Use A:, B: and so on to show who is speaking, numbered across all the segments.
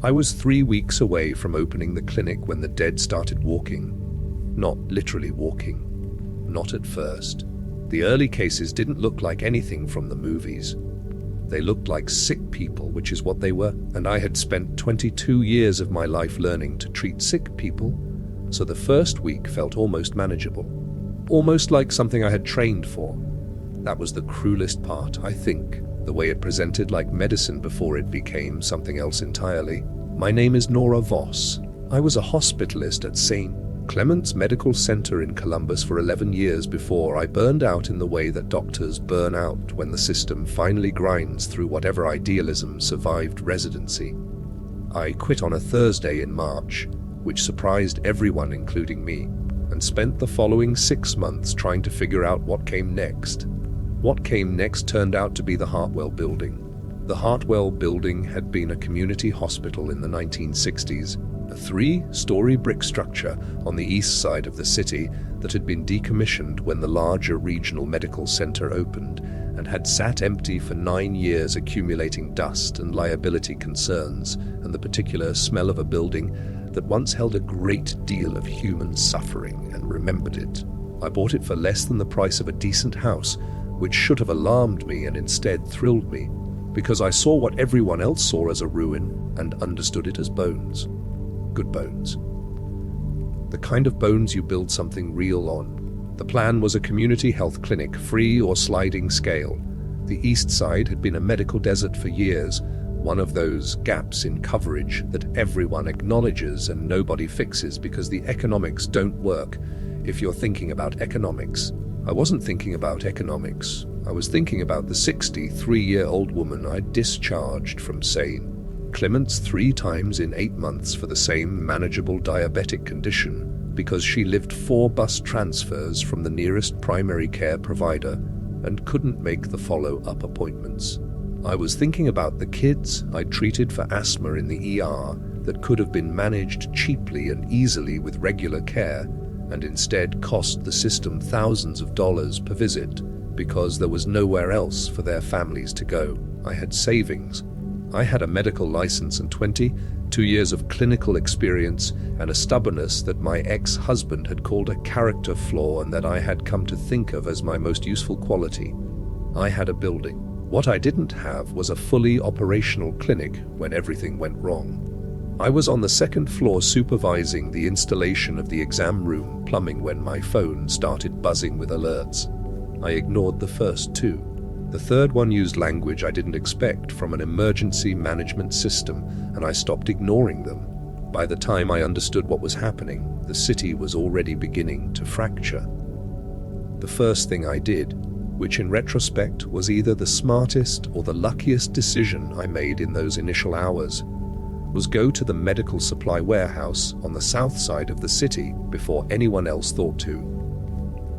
A: I was 3 weeks away from opening the clinic when the dead started walking. Not literally walking. Not at first. The early cases didn't look like anything from the movies. They looked like sick people, which is what they were, and I had spent 22 years of my life learning to treat sick people, so the first week felt almost manageable. Almost like something I had trained for. That was the cruelest part, I think, the way it presented like medicine before it became something else entirely. My name is Nora Voss. I was a hospitalist at St. Clement's Medical Center in Columbus for 11 years before I burned out in the way that doctors burn out when the system finally grinds through whatever idealism survived residency. I quit on a Thursday in March, which surprised everyone including me, and spent the following 6 months trying to figure out what came next. What came next turned out to be the Hartwell Building. The Hartwell Building had been a community hospital in the 1960s, a 3-story brick structure on the east side of the city that had been decommissioned when the larger regional medical center opened and had sat empty for 9 years, accumulating dust and liability concerns and the particular smell of a building that once held a great deal of human suffering and remembered it. I bought it for less than the price of a decent house, which should have alarmed me and instead thrilled me, because I saw what everyone else saw as a ruin and understood it as bones. Good bones. The kind of bones you build something real on. The plan was a community health clinic, free or sliding scale. The east side had been a medical desert for years, one of those gaps in coverage that everyone acknowledges and nobody fixes because the economics don't work if you're thinking about economics. I wasn't thinking about economics. I was thinking about the 63-year-old woman I'd discharged from St. Clement's 3 times in 8 months for the same manageable diabetic condition because she lived 4 bus transfers from the nearest primary care provider and couldn't make the follow-up appointments. I was thinking about the kids I'd treated for asthma in the ER that could have been managed cheaply and easily with regular care and instead cost the system thousands of dollars per visit because there was nowhere else for their families to go. I had savings. I had a medical license and 22 years of clinical experience and a stubbornness that my ex-husband had called a character flaw and that I had come to think of as my most useful quality. I had a building. What I didn't have was a fully operational clinic when everything went wrong. I was on the 2nd floor supervising the installation of the exam room plumbing when my phone started buzzing with alerts. I ignored the first 2. The third one used language I didn't expect from an emergency management system, and I stopped ignoring them. By the time I understood what was happening, the city was already beginning to fracture. The first thing I did, which in retrospect was either the smartest or the luckiest decision I made in those initial hours, was go to the medical supply warehouse on the south side of the city before anyone else thought to.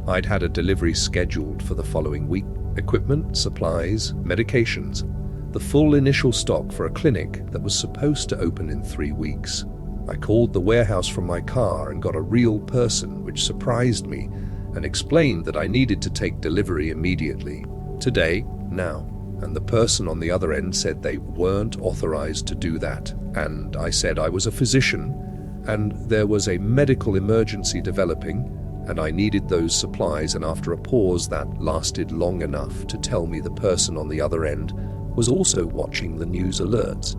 A: I'd had a delivery scheduled for the following week. Equipment, supplies, medications, the full initial stock for a clinic that was supposed to open in 3 weeks. I called the warehouse from my car and got a real person, which surprised me, and explained that I needed to take delivery immediately, today, now. And the person on the other end said they weren't authorized to do that, and I said I was a physician, and there was a medical emergency developing, and I needed those supplies, and after a pause that lasted long enough to tell me the person on the other end was also watching the news alerts.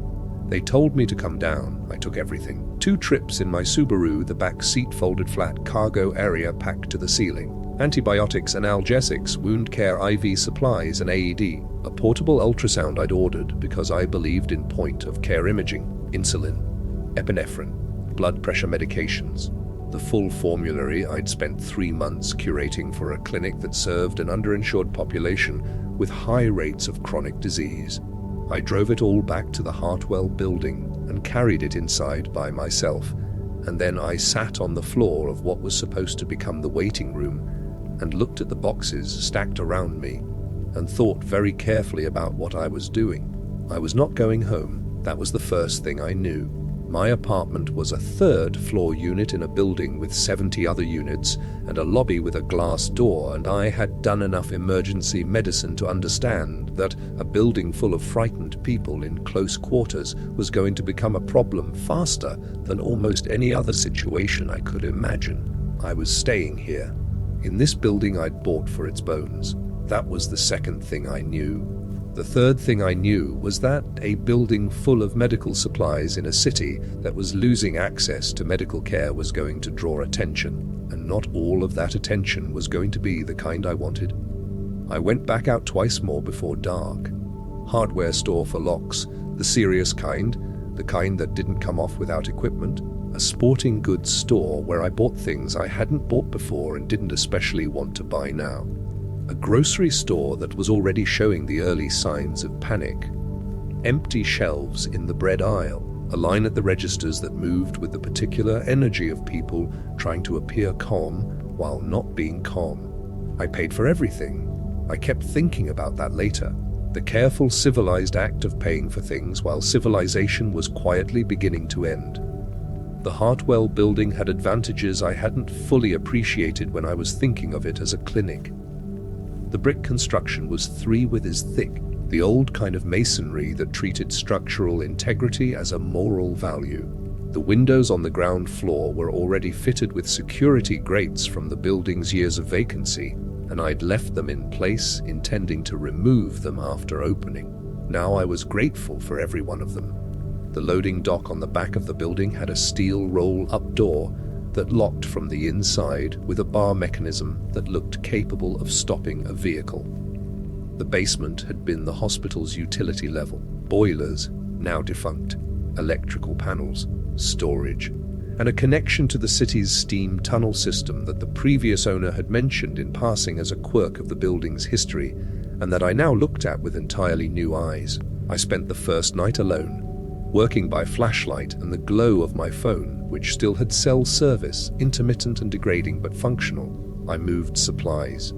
A: They told me to come down. I took everything. 2 trips in my Subaru, the back seat folded flat, cargo area packed to the ceiling. Antibiotics, analgesics, wound care, IV supplies, an AED. A portable ultrasound I'd ordered because I believed in point-of-care imaging. Insulin, epinephrine, blood pressure medications. The full formulary I'd spent 3 months curating for a clinic that served an underinsured population with high rates of chronic disease. I drove it all back to the Hartwell Building and carried it inside by myself, and then I sat on the floor of what was supposed to become the waiting room and looked at the boxes stacked around me and thought very carefully about what I was doing. I was not going home. That was the first thing I knew. My apartment was a third-floor unit in a building with 70 other units and a lobby with a glass door, and I had done enough emergency medicine to understand that a building full of frightened people in close quarters was going to become a problem faster than almost any other situation I could imagine. I was staying here, in this building I'd bought for its bones. That was the second thing I knew. The third thing I knew was that a building full of medical supplies in a city that was losing access to medical care was going to draw attention, and not all of that attention was going to be the kind I wanted. I went back out twice more before dark. Hardware store for locks, the serious kind, the kind that didn't come off without equipment. A sporting goods store where I bought things I hadn't bought before and didn't especially want to buy now. A grocery store that was already showing the early signs of panic. Empty shelves in the bread aisle, a line at the registers that moved with the particular energy of people trying to appear calm while not being calm. I paid for everything. I kept thinking about that later. The careful, civilized act of paying for things while civilization was quietly beginning to end. The Hartwell building had advantages I hadn't fully appreciated when I was thinking of it as a clinic. The brick construction was 3 withers thick, the old kind of masonry that treated structural integrity as a moral value. The windows on the ground floor were already fitted with security grates from the building's years of vacancy, and I'd left them in place, intending to remove them after opening. Now I was grateful for every one of them. The loading dock on the back of the building had a steel roll-up door that locked from the inside with a bar mechanism that looked capable of stopping a vehicle. The basement had been the hospital's utility level. Boilers, now defunct, electrical panels, storage, and a connection to the city's steam tunnel system that the previous owner had mentioned in passing as a quirk of the building's history, and that I now looked at with entirely new eyes. I spent the first night alone, working by flashlight and the glow of my phone, which still had cell service, intermittent and degrading but functional. I moved supplies.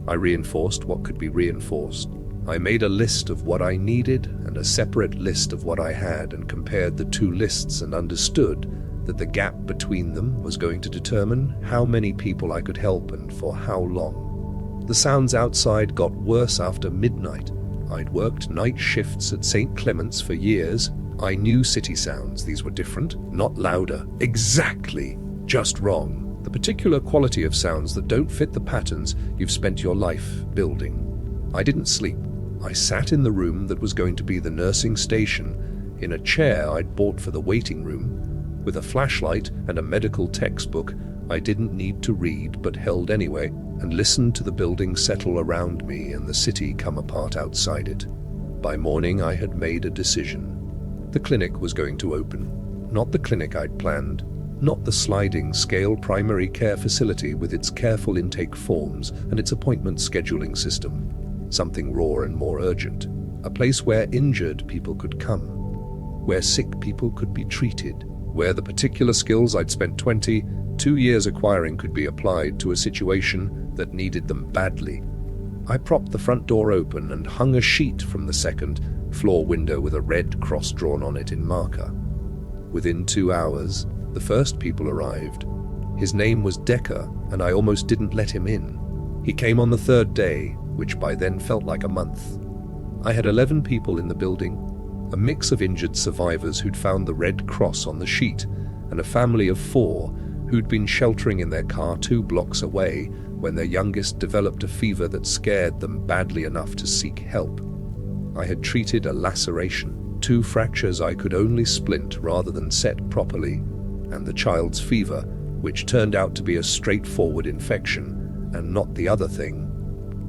A: I reinforced what could be reinforced. I made a list of what I needed and a separate list of what I had, and compared the two lists and understood that the gap between them was going to determine how many people I could help and for how long. The sounds outside got worse after midnight. I'd worked night shifts at St. Clement's for years. I knew city sounds. These were different, not louder. Exactly. Just wrong. The particular quality of sounds that don't fit the patterns you've spent your life building. I didn't sleep. I sat in the room that was going to be the nursing station, in a chair I'd bought for the waiting room, with a flashlight and a medical textbook I didn't need to read but held anyway, and listened to the building settle around me and the city come apart outside it. By morning I had made a decision. The clinic was going to open. Not the clinic I'd planned, not the sliding scale primary care facility with its careful intake forms and its appointment scheduling system. Something raw and more urgent. A place where injured people could come, where sick people could be treated, where the particular skills I'd spent 22 years acquiring could be applied to a situation that needed them badly. I propped the front door open and hung a sheet from the second floor window with a red cross drawn on it in marker. Within 2 hours, the first people arrived. His name was Decker, and I almost didn't let him in. He came on the third day, which by then felt like a month. I had 11 people in the building, a mix of injured survivors who'd found the red cross on the sheet, and a family of 4 who'd been sheltering in their car 2 blocks away when their youngest developed a fever that scared them badly enough to seek help. I had treated a laceration, 2 fractures I could only splint rather than set properly, and the child's fever, which turned out to be a straightforward infection, and not the other thing.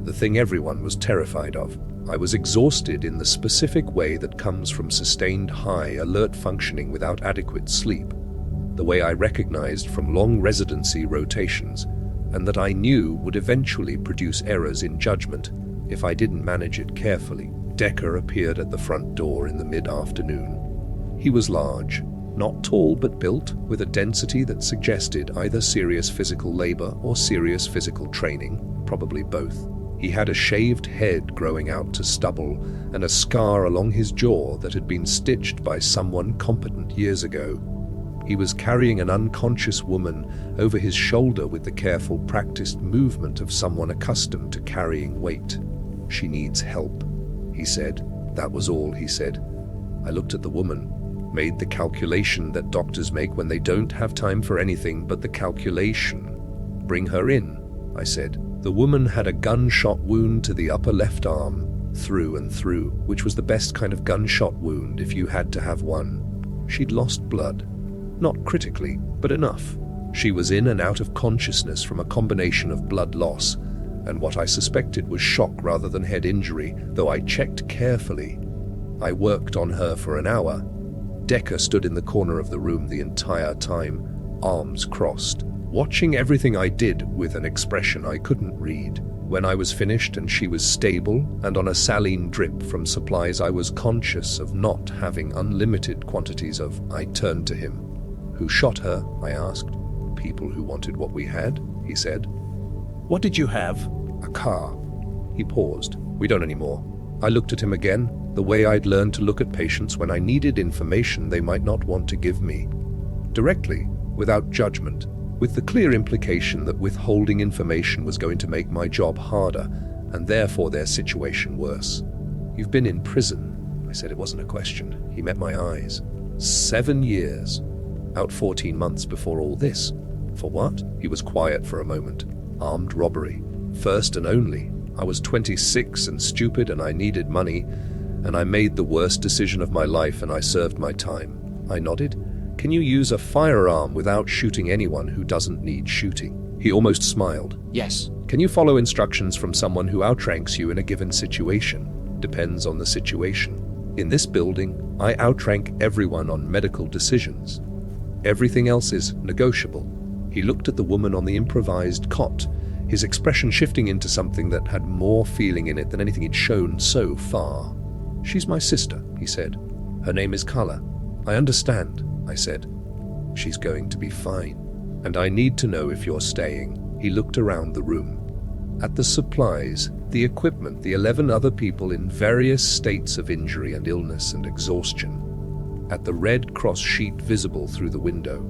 A: The thing everyone was terrified of. I was exhausted in the specific way that comes from sustained high alert functioning without adequate sleep, the way I recognized from long residency rotations, and that I knew would eventually produce errors in judgment if I didn't manage it carefully. Decker appeared at the front door in the mid-afternoon. He was large, not tall but built, with a density that suggested either serious physical labor or serious physical training, probably both. He had a shaved head growing out to stubble and a scar along his jaw that had been stitched by someone competent years ago. He was carrying an unconscious woman over his shoulder with the careful, practiced movement of someone accustomed to carrying weight. "She needs help," he said. That was all he said. I looked at the woman, made the calculation that doctors make when they don't have time for anything but the calculation. "Bring her in," I said. The woman had a gunshot wound to the upper left arm, through and through, which was the best kind of gunshot wound if you had to have one. She'd lost blood. Not critically, but enough. She was in and out of consciousness from a combination of blood loss and what I suspected was shock rather than head injury, though I checked carefully. I worked on her for an hour. Decker stood in the corner of the room the entire time, arms crossed, watching everything I did with an expression I couldn't read. When I was finished and she was stable and on a saline drip from supplies, I was conscious of not having unlimited quantities of. I turned to him. "Who shot her?" I asked. "People who wanted what we had," he said.
B: "What did you have?"
A: "A car." He paused. "We don't anymore." I looked at him again, the way I'd learned to look at patients when I needed information they might not want to give me. Directly, without judgment, with the clear implication that withholding information was going to make my job harder, and therefore their situation worse. "You've been in prison," I said. It wasn't a question. He met my eyes. 7 years. Out 14 months before all this. For what? He was quiet for a moment. Armed robbery. First and only. I was 26 and stupid and I needed money, and I made the worst decision of my life and I served my time. I nodded. "Can you use a firearm without shooting anyone who doesn't need shooting?" He almost smiled.
B: "Yes."
A: "Can you follow instructions from someone who outranks you in a given situation?" "Depends on the situation. In this building, I outrank everyone on medical decisions. Everything else is negotiable." He looked at the woman on the improvised cot, his expression shifting into something that had more feeling in it than anything he'd shown so far. "She's my sister," he said. "Her name is Carla." "I understand," I said. "She's going to be fine. And I need to know if you're staying." He looked around the room. At the supplies, the equipment, the 11 other people in various states of injury and illness and exhaustion. At the Red Cross sheet visible through the window.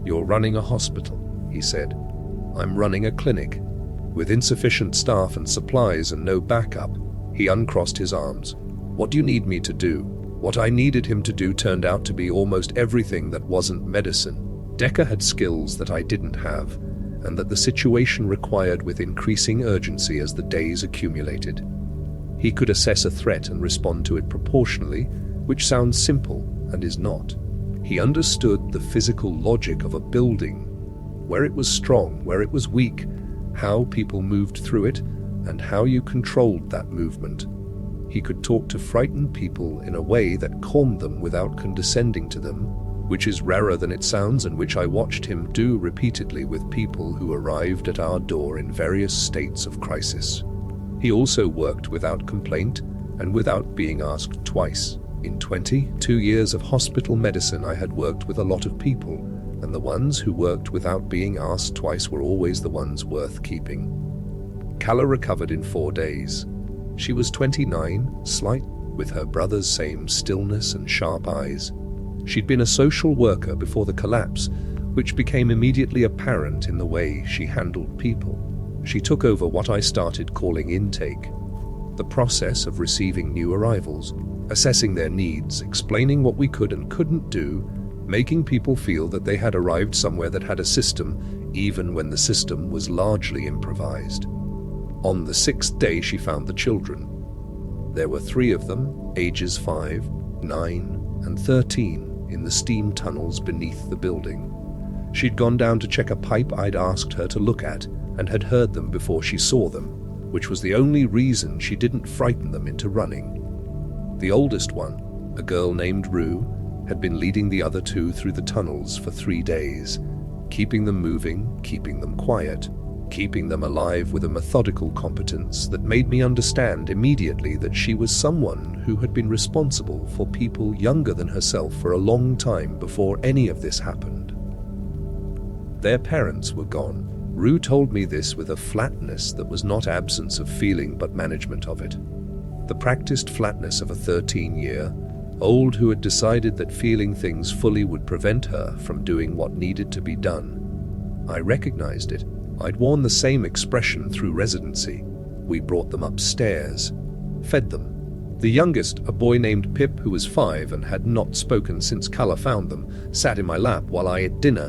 A: "You're running a hospital," he said. "I'm running a clinic. With insufficient staff and supplies and no backup." He uncrossed his arms. "What do you need me to do?" What I needed him to do turned out to be almost everything that wasn't medicine. Decker had skills that I didn't have, and that the situation required with increasing urgency as the days accumulated. He could assess a threat and respond to it proportionally, which sounds simple and is not. He understood the physical logic of a building, where it was strong, where it was weak, how people moved through it, and how you controlled that movement. He could talk to frightened people in a way that calmed them without condescending to them, which is rarer than it sounds and which I watched him do repeatedly with people who arrived at our door in various states of crisis. He also worked without complaint and without being asked twice. In 22 years of hospital medicine, I had worked with a lot of people, and the ones who worked without being asked twice were always the ones worth keeping. Calla recovered in 4 days. She was 29, slight, with her brother's same stillness and sharp eyes. She'd been a social worker before the collapse, which became immediately apparent in the way she handled people. She took over what I started calling intake, the process of receiving new arrivals, assessing their needs, explaining what we could and couldn't do, making people feel that they had arrived somewhere that had a system, even when the system was largely improvised. On the 6th day, she found the children. There were 3 of them, ages 5, 9, and 13, in the steam tunnels beneath the building. She'd gone down to check a pipe I'd asked her to look at, and had heard them before she saw them, which was the only reason she didn't frighten them into running. The oldest one, a girl named Rue, had been leading the other 2 through the tunnels for 3 days, keeping them moving, keeping them quiet, keeping them alive with a methodical competence that made me understand immediately that she was someone who had been responsible for people younger than herself for a long time before any of this happened. Their parents were gone. Rue told me this with a flatness that was not absence of feeling but management of it. The practiced flatness of a 13-year-old who had decided that feeling things fully would prevent her from doing what needed to be done. I recognized it. I'd worn the same expression through residency. We brought them upstairs, fed them. The youngest, a boy named Pip who was 5 and had not spoken since Culla found them, sat in my lap while I ate dinner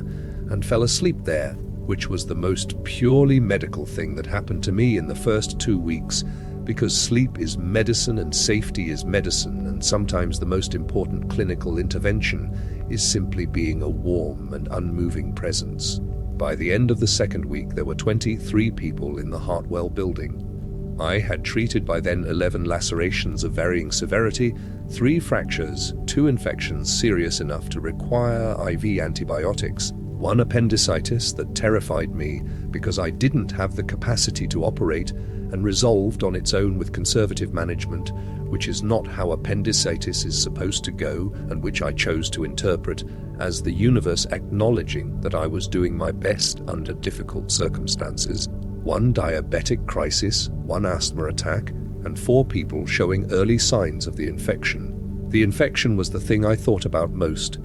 A: and fell asleep there, which was the most purely medical thing that happened to me in the first 2 weeks, because sleep is medicine and safety is medicine, and sometimes the most important clinical intervention is simply being a warm and unmoving presence. By the end of the second week, there were 23 people in the Hartwell building. I had treated by then 11 lacerations of varying severity, 3 fractures, 2 infections serious enough to require IV antibiotics, 1 appendicitis that terrified me because I didn't have the capacity to operate and resolved on its own with conservative management, which is not how appendicitis is supposed to go and which I chose to interpret as the universe acknowledging that I was doing my best under difficult circumstances. 1 diabetic crisis, 1 asthma attack, and 4 people showing early signs of the infection. The infection was the thing I thought about most,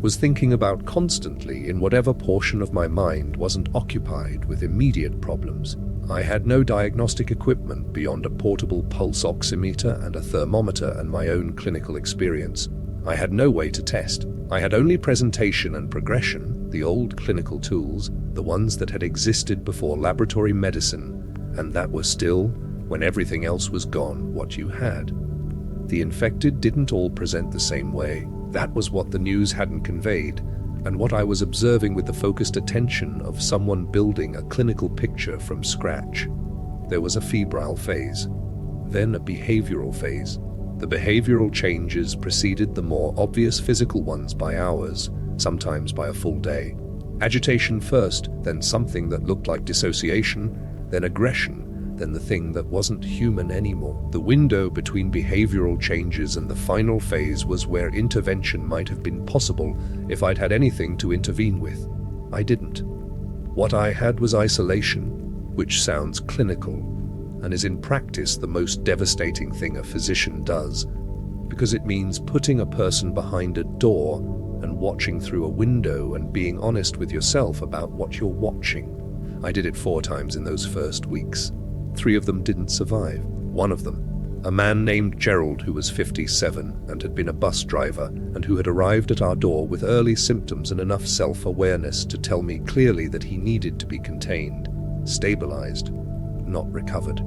A: was thinking about constantly in whatever portion of my mind wasn't occupied with immediate problems. I had no diagnostic equipment beyond a portable pulse oximeter and a thermometer and my own clinical experience. I had no way to test. I had only presentation and progression, the old clinical tools, the ones that had existed before laboratory medicine, and that were still, when everything else was gone, what you had. The infected didn't all present the same way. That was what the news hadn't conveyed, and what I was observing with the focused attention of someone building a clinical picture from scratch. There was a febrile phase, then a behavioral phase. The behavioral changes preceded the more obvious physical ones by hours, sometimes by a full day. Agitation first, then something that looked like dissociation, then aggression, then the thing that wasn't human anymore. The window between behavioral changes and the final phase was where intervention might have been possible if I'd had anything to intervene with. I didn't. What I had was isolation, which sounds clinical, and is in practice the most devastating thing a physician does, because it means putting a person behind a door and watching through a window and being honest with yourself about what you're watching. I did it 4 times in those first weeks. 3 of them didn't survive. One of them, a man named Gerald who was 57 and had been a bus driver and who had arrived at our door with early symptoms and enough self-awareness to tell me clearly that he needed to be contained, stabilized, not recovered.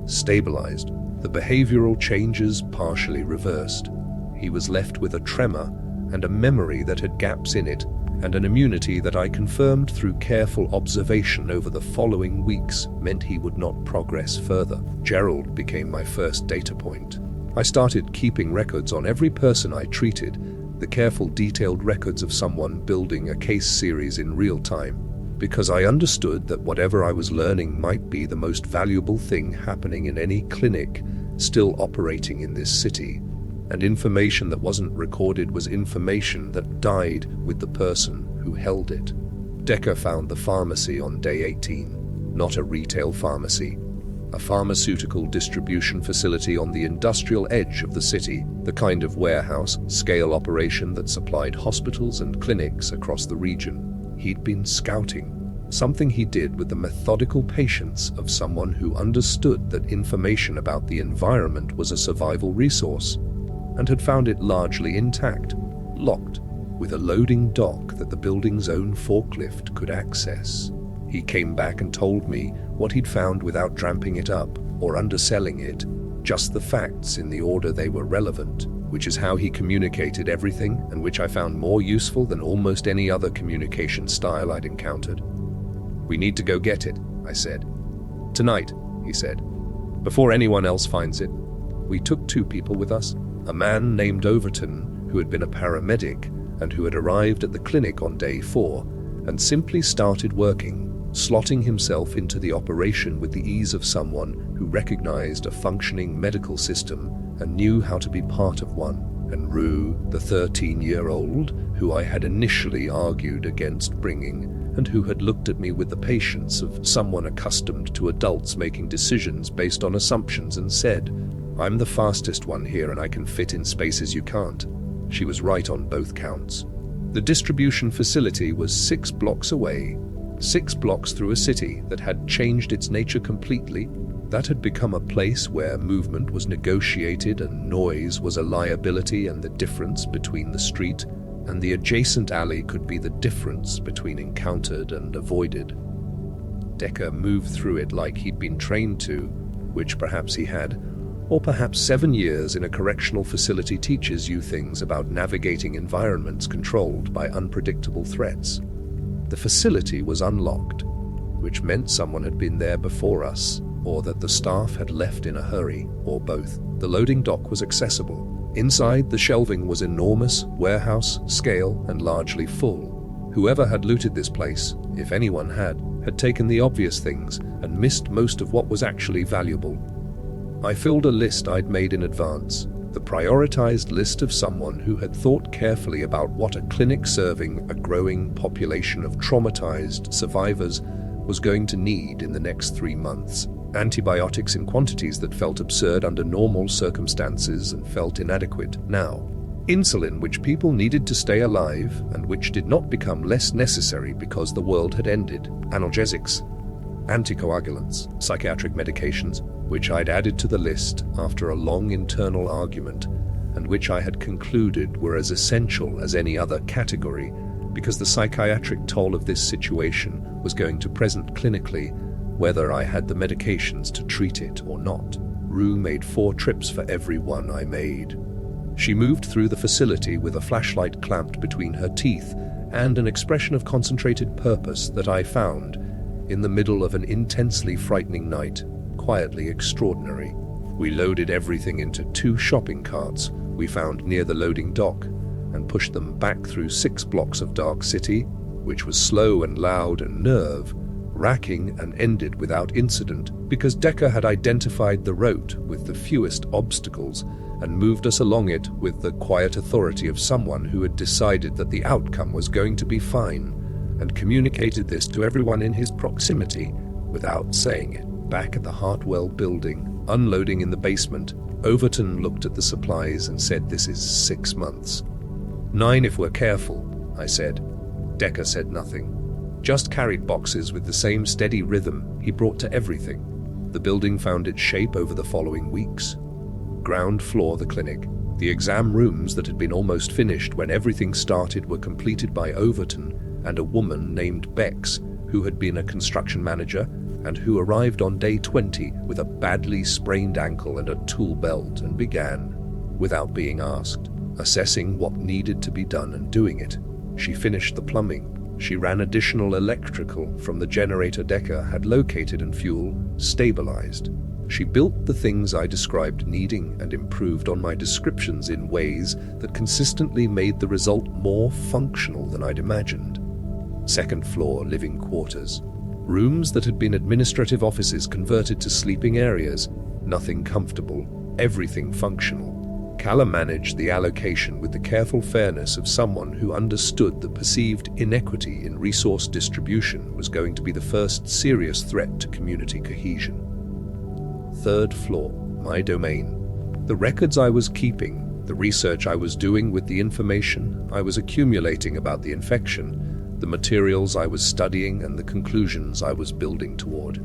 A: Stabilized, the behavioral changes partially reversed. He was left with a tremor and a memory that had gaps in it, and an immunity that I confirmed through careful observation over the following weeks meant he would not progress further. Gerald became my first data point. I started keeping records on every person I treated, the careful detailed records of someone building a case series in real time, because I understood that whatever I was learning might be the most valuable thing happening in any clinic still operating in this city. And information that wasn't recorded was information that died with the person who held it. Decker found the pharmacy on day 18, not a retail pharmacy, a pharmaceutical distribution facility on the industrial edge of the city, the kind of warehouse-scale operation that supplied hospitals and clinics across the region. He'd been scouting, something he did with the methodical patience of someone who understood that information about the environment was a survival resource, and had found it largely intact, locked, with a loading dock that the building's own forklift could access. He came back and told me what he'd found without tramping it up or underselling it, just the facts in the order they were relevant, which is how he communicated everything and which I found more useful than almost any other communication style I'd encountered. "We need to go get it," I said. "Tonight," he said, "before anyone else finds it." We took 2 people with us, a man named Overton, who had been a paramedic and who had arrived at the clinic on day 4 and simply started working, slotting himself into the operation with the ease of someone who recognized a functioning medical system and knew how to be part of one, and Rue, the 13-year-old, who I had initially argued against bringing, and who had looked at me with the patience of someone accustomed to adults making decisions based on assumptions, and said, "I'm the fastest one here and I can fit in spaces you can't." She was right on both counts. The distribution facility was 6 blocks away, 6 blocks through a city that had changed its nature completely, that had become a place where movement was negotiated and noise was a liability, and the difference between the street and the adjacent alley could be the difference between encountered and avoided. Decker moved through it like he'd been trained to, which perhaps he had, or perhaps 7 years in a correctional facility teaches you things about navigating environments controlled by unpredictable threats. The facility was unlocked, which meant someone had been there before us, or that the staff had left in a hurry, or both. The loading dock was accessible. Inside, the shelving was enormous, warehouse, scale, and largely full. Whoever had looted this place, if anyone had taken the obvious things and missed most of what was actually valuable. I filled a list I'd made in advance, the prioritized list of someone who had thought carefully about what a clinic serving a growing population of traumatized survivors was going to need in the next 3 months. Antibiotics in quantities that felt absurd under normal circumstances and felt inadequate now. Insulin, which people needed to stay alive and which did not become less necessary because the world had ended. Analgesics, anticoagulants, psychiatric medications, which I'd added to the list after a long internal argument, and which I had concluded were as essential as any other category, because the psychiatric toll of this situation was going to present clinically, whether I had the medications to treat it or not. Rue made 4 trips for every one I made. She moved through the facility with a flashlight clamped between her teeth and an expression of concentrated purpose that I found, in the middle of an intensely frightening night, quietly extraordinary. We loaded everything into 2 shopping carts we found near the loading dock and pushed them back through 6 blocks of dark city, which was slow and loud and nerve-wracking and ended without incident because Decker had identified the route with the fewest obstacles and moved us along it with the quiet authority of someone who had decided that the outcome was going to be fine and communicated this to everyone in his proximity without saying it. Back at the Hartwell building, unloading in the basement, Overton looked at the supplies and said, "This is 6 months. 9 if we're careful," I said. Decker said nothing, just carried boxes with the same steady rhythm he brought to everything. The building found its shape over the following weeks. Ground floor, the clinic. The exam rooms that had been almost finished when everything started were completed by Overton and a woman named Bex, who had been a construction manager and who arrived on day 20 with a badly sprained ankle and a tool belt and began, without being asked, assessing what needed to be done and doing it. She finished the plumbing. She ran additional electrical from the generator Decker had located and fuel stabilized. She built the things I described needing and improved on my descriptions in ways that consistently made the result more functional than I'd imagined. Second floor, living quarters. Rooms that had been administrative offices converted to sleeping areas. Nothing comfortable, everything functional. Callum managed the allocation with the careful fairness of someone who understood that perceived inequity in resource distribution was going to be the first serious threat to community cohesion. Third floor, my domain. The records I was keeping, the research I was doing with the information I was accumulating about the infection, the materials I was studying and the conclusions I was building toward.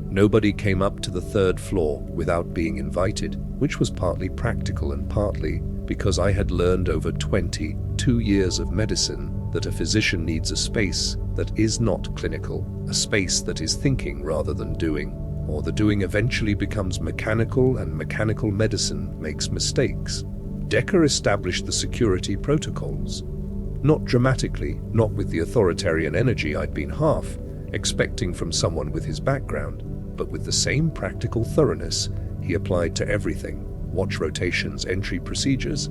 A: Nobody came up to the third floor without being invited, which was partly practical and partly because I had learned over 22 years of medicine that a physician needs a space that is not clinical, a space that is thinking rather than doing, or the doing eventually becomes mechanical and mechanical medicine makes mistakes. Decker established the security protocols. Not dramatically, not with the authoritarian energy I'd been half expecting from someone with his background, but with the same practical thoroughness he applied to everything. Watch rotations, entry procedures,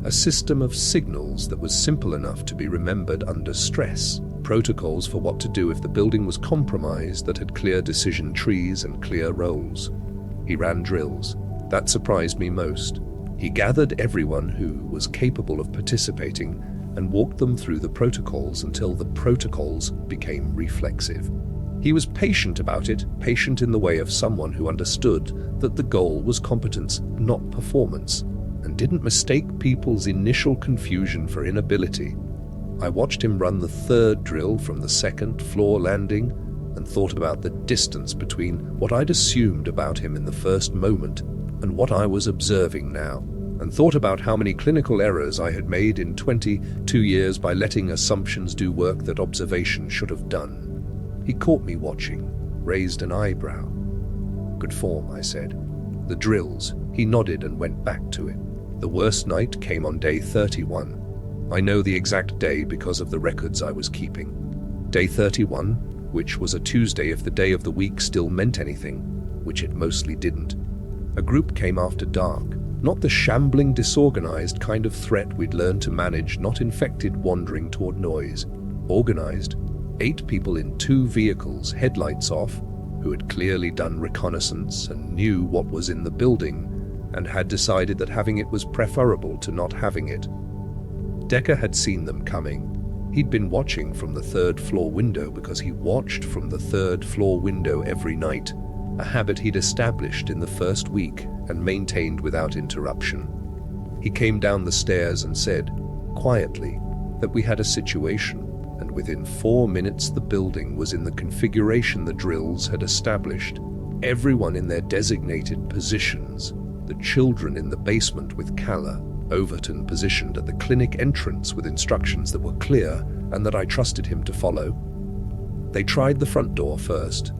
A: a system of signals that was simple enough to be remembered under stress, protocols for what to do if the building was compromised that had clear decision trees and clear roles. He ran drills. That surprised me most. He gathered everyone who was capable of participating and walked them through the protocols until the protocols became reflexive. He was patient about it, patient in the way of someone who understood that the goal was competence, not performance, and didn't mistake people's initial confusion for inability. I watched him run the third drill from the second floor landing and thought about the distance between what I'd assumed about him in the first moment and what I was observing now, and thought about how many clinical errors I had made in 22 years by letting assumptions do work that observation should have done. He caught me watching, raised an eyebrow. "Good form," I said. "The drills." He nodded and went back to it. The worst night came on day 31. I know the exact day because of the records I was keeping. Day 31, which was a Tuesday if the day of the week still meant anything, which it mostly didn't. A group came after dark, not the shambling, disorganized kind of threat we'd learned to manage, not infected wandering toward noise. Organized, 8 people in 2 vehicles, headlights off, who had clearly done reconnaissance and knew what was in the building, and had decided that having it was preferable to not having it. Decker had seen them coming. He'd been watching from the 3rd floor window because he watched from the 3rd floor window every night, a habit he'd established in the first week and maintained without interruption. He came down the stairs and said, quietly, that we had a situation, and within 4 minutes the building was in the configuration the drills had established. Everyone in their designated positions, the children in the basement with Calla, Overton positioned at the clinic entrance with instructions that were clear and that I trusted him to follow. They tried the front door first,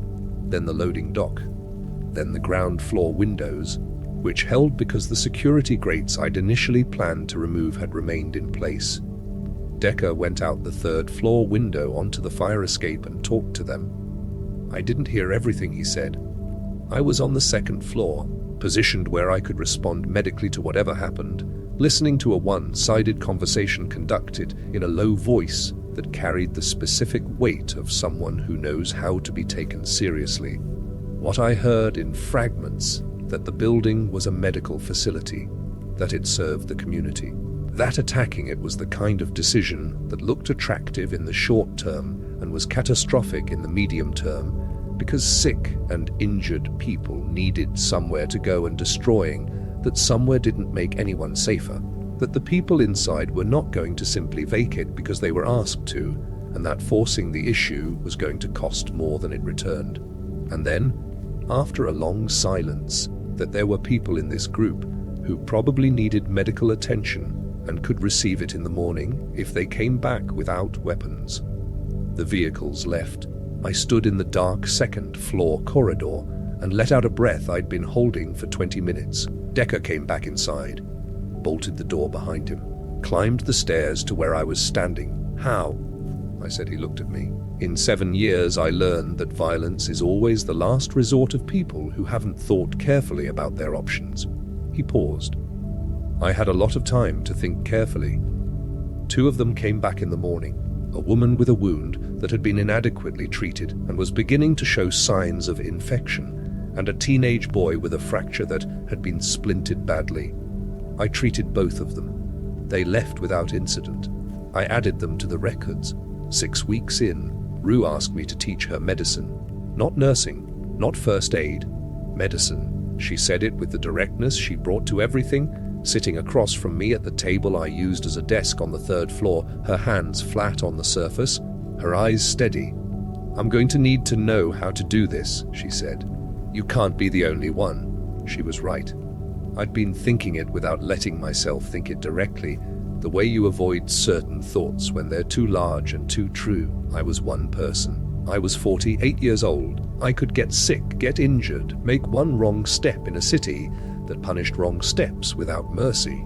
A: then the loading dock, then the ground floor windows, which held because the security grates I'd initially planned to remove had remained in place. Decker went out the 3rd floor window onto the fire escape and talked to them. I didn't hear everything he said. I was on the 2nd floor, positioned where I could respond medically to whatever happened, listening to a one-sided conversation conducted in a low voice that carried the specific weight of someone who knows how to be taken seriously. What I heard in fragments, that the building was a medical facility, that it served the community, that attacking it was the kind of decision that looked attractive in the short term and was catastrophic in the medium term, because sick and injured people needed somewhere to go, and destroying that somewhere didn't make anyone safer, that the people inside were not going to simply vacate because they were asked to, and that forcing the issue was going to cost more than it returned. And then, after a long silence, that there were people in this group who probably needed medical attention and could receive it in the morning if they came back without weapons. The vehicles left. I stood in the dark 2nd floor corridor and let out a breath I'd been holding for 20 minutes. Decker came back inside, bolted the door behind him, climbed the stairs to where I was standing. "How?" I said. He looked at me. "In 7 years I learned that violence is always the last resort of people who haven't thought carefully about their options." He paused. I had a lot of time to think carefully. 2 of them came back in the morning. A woman with a wound that had been inadequately treated and was beginning to show signs of infection, and a teenage boy with a fracture that had been splinted badly. I treated both of them. They left without incident. I added them to the records. 6 weeks in, Rue asked me to teach her medicine. Not nursing, not first aid. Medicine. She said it with the directness she brought to everything, sitting across from me at the table I used as a desk on the 3rd floor, her hands flat on the surface, her eyes steady. "I'm going to need to know how to do this," she said. "You can't be the only one." She was right. I'd been thinking it without letting myself think it directly, the way you avoid certain thoughts when they're too large and too true. I was one person. I was 48 years old. I could get sick, get injured, make one wrong step in a city that punished wrong steps without mercy.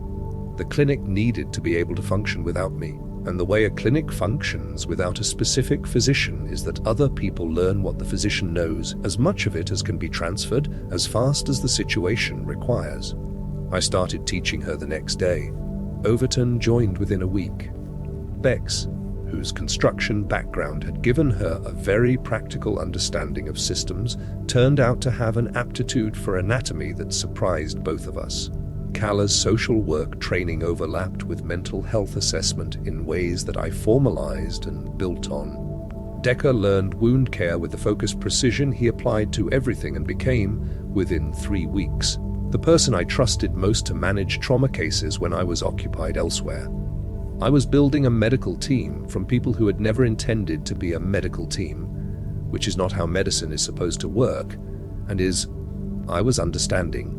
A: The clinic needed to be able to function without me, and the way a clinic functions without a specific physician is that other people learn what the physician knows, as much of it as can be transferred, as fast as the situation requires. I started teaching her the next day. Overton joined within a week. Bex, whose construction background had given her a very practical understanding of systems, turned out to have an aptitude for anatomy that surprised both of us. Cala's social work training overlapped with mental health assessment in ways that I formalized and built on. Decker learned wound care with the focused precision he applied to everything and became, within 3 weeks, the person I trusted most to manage trauma cases when I was occupied elsewhere. I was building a medical team from people who had never intended to be a medical team, which is not how medicine is supposed to work, and I was understanding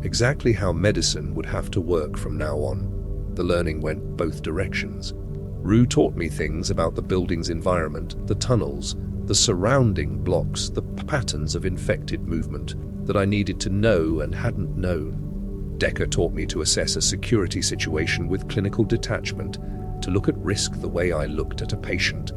A: exactly how medicine would have to work from now on. The learning went both directions. Rue taught me things about the building's environment, the tunnels, the surrounding blocks, the patterns of infected movement that I needed to know and hadn't known. Decker taught me to assess a security situation with clinical detachment, to look at risk the way I looked at a patient,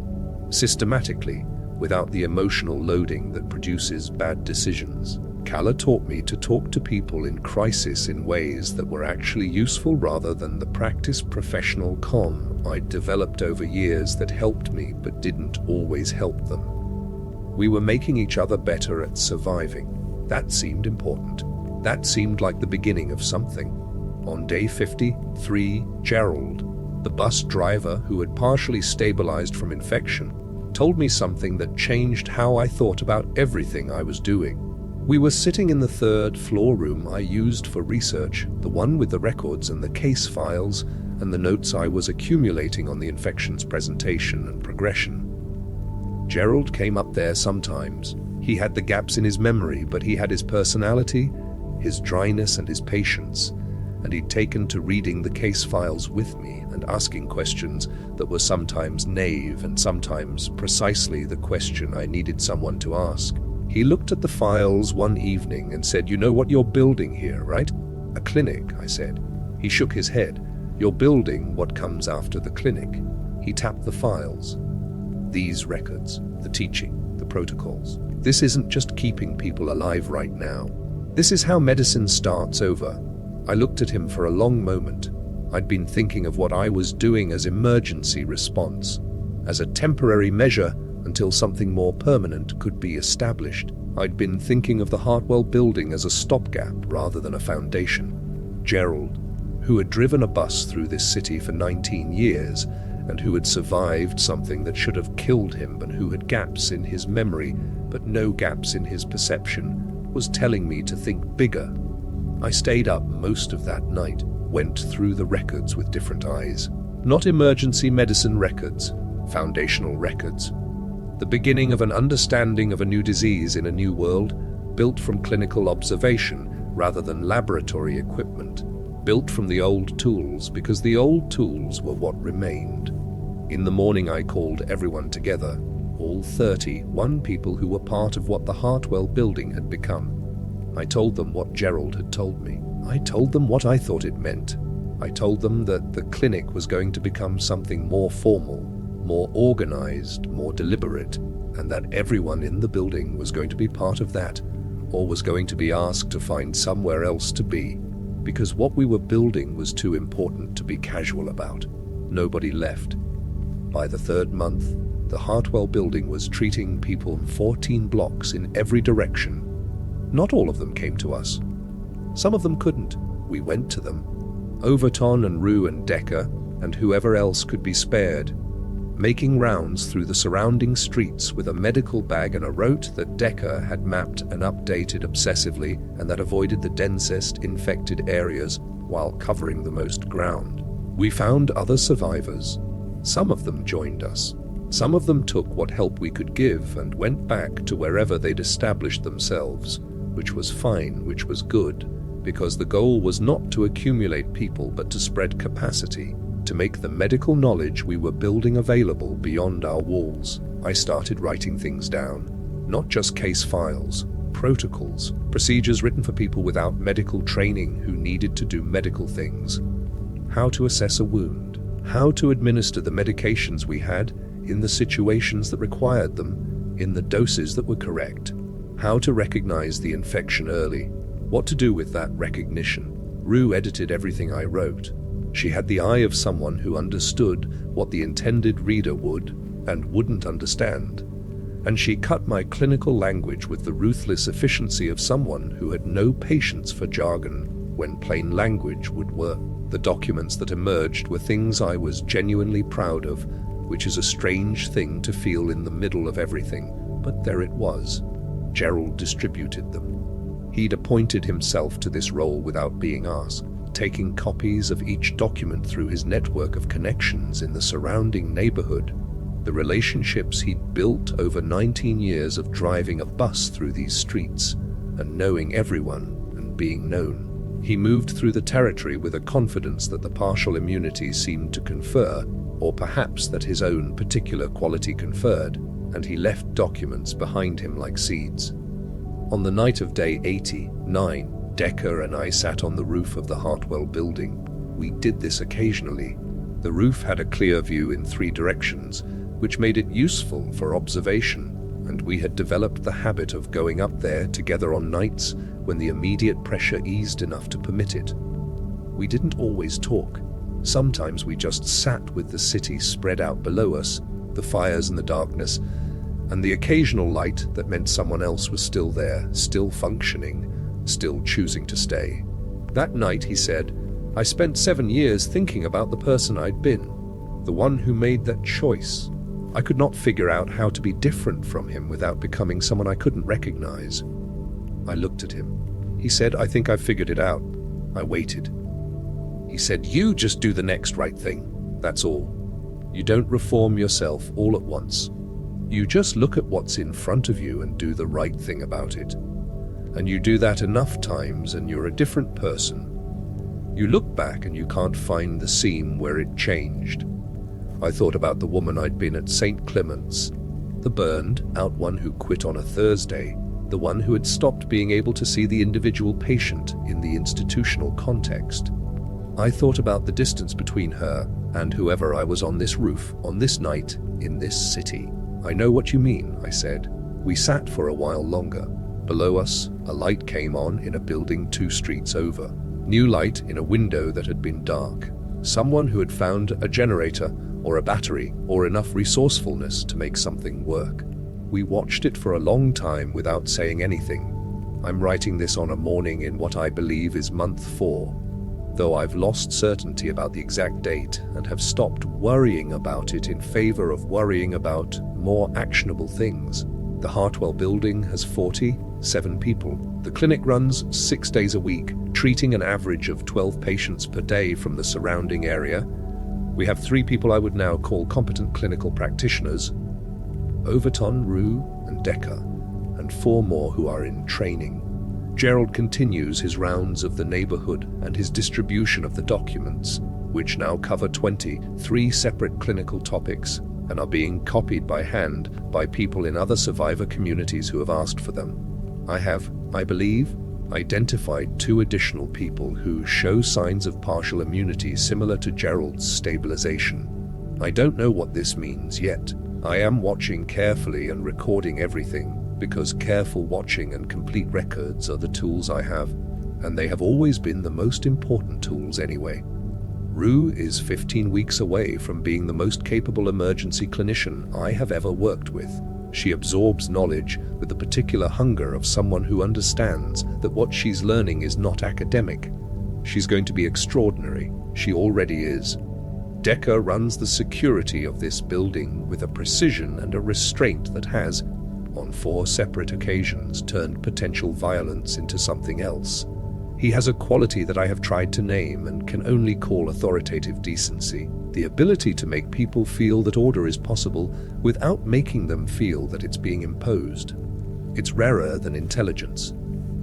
A: systematically, without the emotional loading that produces bad decisions. Cala taught me to talk to people in crisis in ways that were actually useful rather than the practiced professional con I'd developed over years that helped me but didn't always help them. We were making each other better at surviving. That seemed important. That seemed like the beginning of something. On day 53, Gerald, the bus driver who had partially stabilized from infection, told me something that changed how I thought about everything I was doing. We were sitting in the third floor room I used for research, the one with the records and the case files and the notes I was accumulating on the infection's presentation and progression. Gerald came up there sometimes. He had the gaps in his memory, but he had his personality, his dryness and his patience, and he'd taken to reading the case files with me and asking questions that were sometimes naive and sometimes precisely the question I needed someone to ask. He looked at the files one evening and said, "You know what you're building here, right?" "A clinic," I said. He shook his head. "You're building what comes after the clinic." He tapped the files. "These records, the teaching, the protocols. This isn't just keeping people alive right now. This is how medicine starts over." I looked at him for a long moment. I'd been thinking of what I was doing as emergency response, as a temporary measure until something more permanent could be established. I'd been thinking of the Hartwell building as a stopgap rather than a foundation. Gerald, who had driven a bus through this city for 19 years and who had survived something that should have killed him and who had gaps in his memory but no gaps in his perception, was telling me to think bigger. I stayed up most of that night, went through the records with different eyes. Not emergency medicine records, foundational records. The beginning of an understanding of a new disease in a new world, built from clinical observation rather than laboratory equipment, built from the old tools because the old tools were what remained. In the morning I called everyone together, all 31 people who were part of what the Hartwell building had become. I told them what Gerald had told me. I told them what I thought it meant. I told them that the clinic was going to become something more formal, more organized, more deliberate, and that everyone in the building was going to be part of that, or was going to be asked to find somewhere else to be, because what we were building was too important to be casual about. Nobody left. By the third month, the Hartwell building was treating people 14 blocks in every direction. Not all of them came to us. Some of them couldn't. We went to them. Overton and Rue and Decker and whoever else could be spared, making rounds through the surrounding streets with a medical bag and a route that Decker had mapped and updated obsessively and that avoided the densest infected areas while covering the most ground. We found other survivors. Some of them joined us. Some of them took what help we could give and went back to wherever they'd established themselves, which was fine, which was good, because the goal was not to accumulate people but to spread capacity, to make the medical knowledge we were building available beyond our walls. I started writing things down, not just case files, protocols, procedures written for people without medical training who needed to do medical things. How to assess a wound, how to administer the medications we had in the situations that required them, in the doses that were correct, how to recognize the infection early, what to do with that recognition. Rue edited everything I wrote. She had the eye of someone who understood what the intended reader would and wouldn't understand, and she cut my clinical language with the ruthless efficiency of someone who had no patience for jargon. when plain language would work. The documents that emerged were things I was genuinely proud of, which is a strange thing to feel in the middle of everything, but there it was. Gerald distributed them. He'd appointed himself to this role without being asked, taking copies of each document through his network of connections in the surrounding neighborhood. The relationships he'd built over 19 years of driving a bus through these streets and knowing everyone and being known. He moved through the territory with a confidence that the partial immunity seemed to confer, or perhaps that his own particular quality conferred, and he left documents behind him like seeds. On the night of day 89, Decker and I sat on the roof of the Hartwell building. We did this occasionally. The roof had a clear view in 3 directions, which made it useful for observation, and we had developed the habit of going up there together on nights when the immediate pressure eased enough to permit it. We didn't always talk. Sometimes we just sat with the city spread out below us, the fires and the darkness, and the occasional light that meant someone else was still there, still functioning, still choosing to stay. That night, he said, I spent 7 years thinking about the person I'd been, the one who made that choice. I could not figure out how to be different from him without becoming someone I couldn't recognize. I looked at him. He said, I think I've figured it out. I waited. He said, you just do the next right thing. That's all. You don't reform yourself all at once. You just look at what's in front of you and do the right thing about it. And you do that enough times and you're a different person. You look back and you can't find the seam where it changed. I thought about the woman I'd been at St. Clement's, the burned out one who quit on a Thursday, the one who had stopped being able to see the individual patient in the institutional context. I thought about the distance between her and whoever I was on this roof, on this night, in this city. I know what you mean, I said. We sat for a while longer. Below us, a light came on in a building 2 streets over. New light in a window that had been dark. Someone who had found a generator or a battery or enough resourcefulness to make something work. We watched it for a long time without saying anything. I'm writing this on a morning in what I believe is month 4, though I've lost certainty about the exact date and have stopped worrying about it in favor of worrying about more actionable things. The Hartwell building has 47 people. The clinic runs 6 days a week, treating an average of 12 patients per day from the surrounding area. We have 3 people I would now call competent clinical practitioners, Overton, Rue, and Decker, and 4 more who are in training. Gerald continues his rounds of the neighborhood and his distribution of the documents, which now cover 23 separate clinical topics and are being copied by hand by people in other survivor communities who have asked for them. I have, I believe, identified 2 additional people who show signs of partial immunity similar to Gerald's stabilization. I don't know what this means yet. I am watching carefully and recording everything, because careful watching and complete records are the tools I have, and they have always been the most important tools anyway. Rue is 15 weeks away from being the most capable emergency clinician I have ever worked with. She absorbs knowledge with the particular hunger of someone who understands that what she's learning is not academic. She's going to be extraordinary. She already is. Decker runs the security of this building with a precision and a restraint that has, on 4 separate occasions, turned potential violence into something else. He has a quality that I have tried to name and can only call authoritative decency, the ability to make people feel that order is possible without making them feel that it's being imposed. It's rarer than intelligence.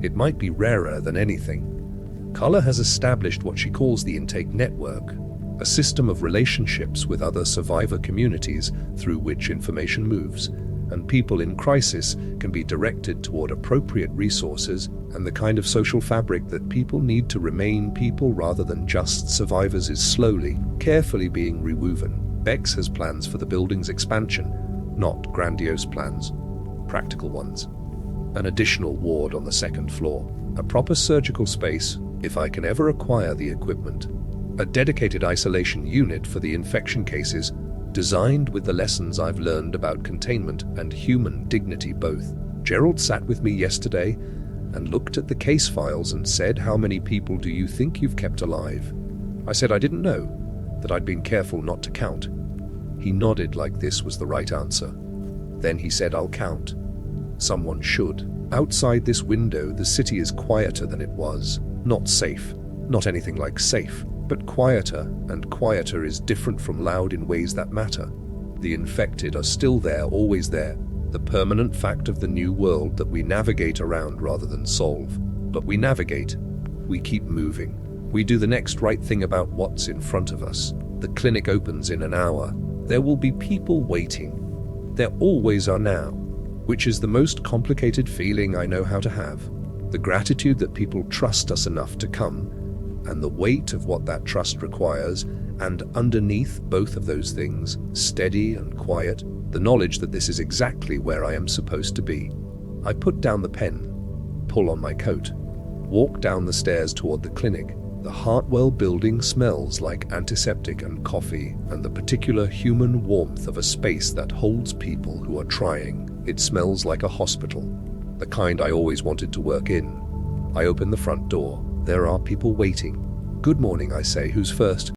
A: It might be rarer than anything. Carla has established what she calls the intake network, a system of relationships with other survivor communities through which information moves, and people in crisis can be directed toward appropriate resources and the kind of social fabric that people need to remain people rather than just survivors is slowly, carefully being rewoven. Bex has plans for the building's expansion, not grandiose plans, practical ones. An additional ward on the 2nd floor, a proper surgical space, if I can ever acquire the equipment, a dedicated isolation unit for the infection cases, designed with the lessons I've learned about containment and human dignity both. Gerald sat with me yesterday and looked at the case files and said, "How many people do you think you've kept alive?" I said I didn't know, that I'd been careful not to count. He nodded like this was the right answer. Then he said, "I'll count. Someone should." Outside this window, the city is quieter than it was. Not safe, not anything like safe, but quieter, and quieter is different from loud in ways that matter. The infected are still there, always there, the permanent fact of the new world that we navigate around rather than solve. But we navigate. We keep moving. We do the next right thing about what's in front of us. The clinic opens in an hour. There will be people waiting. There always are now, which is the most complicated feeling I know how to have. The gratitude that people trust us enough to come, and the weight of what that trust requires, and underneath both of those things, steady and quiet, the knowledge that this is exactly where I am supposed to be. I put down the pen, pull on my coat, walk down the stairs toward the clinic. The Hartwell building smells like antiseptic and coffee and the particular human warmth of a space that holds people who are trying. It smells like a hospital, the kind I always wanted to work in. I open the front door. There are people waiting. "Good morning," I say. "Who's first?"